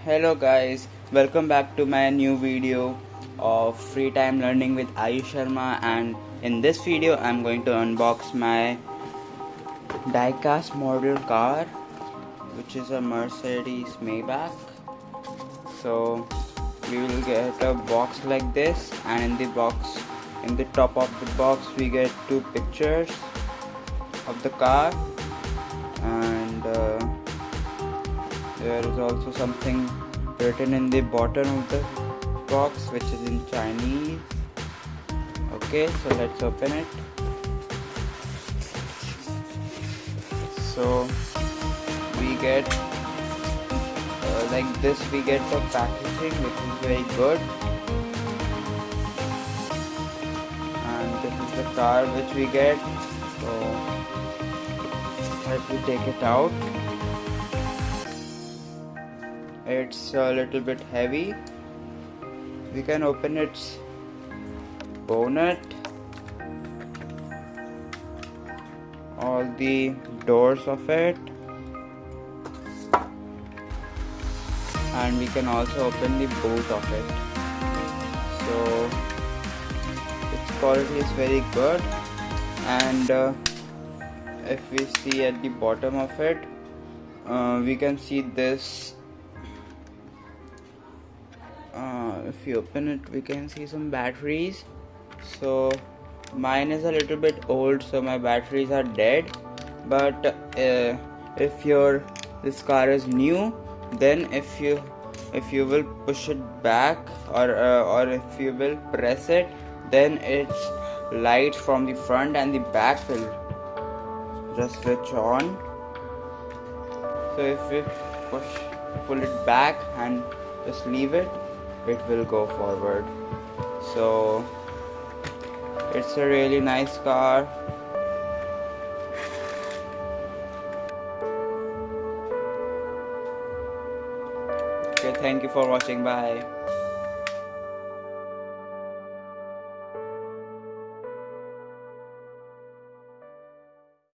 Hello guys, welcome back to my new video of free time learning with Ayush Sharma, and in this video I'm going to unbox my diecast model car, which is a Mercedes Maybach. So we will get a box like this, and in the top of the box we get two pictures of the car, and there is also something written in the bottom of the box which is in Chinese. Okay, so let's open it. So we get like this, we get the packaging which is very good, and this is the car which we get. So let me take it out. It's a little bit heavy. We can open its bonnet, all the doors of it, and we can also open the boot of it. So its quality is very good, and if we see at the bottom of it, we can see this. If you open it, we can see some batteries. So mine is a little bit old, so my batteries are dead. But if this car is new, then if you will push it back, or if you will press it, then its lights from the front and the back will just switch on. So if we pull it back and just leave it, it will go forward. So it's a really nice car. Okay, thank you for watching. Bye.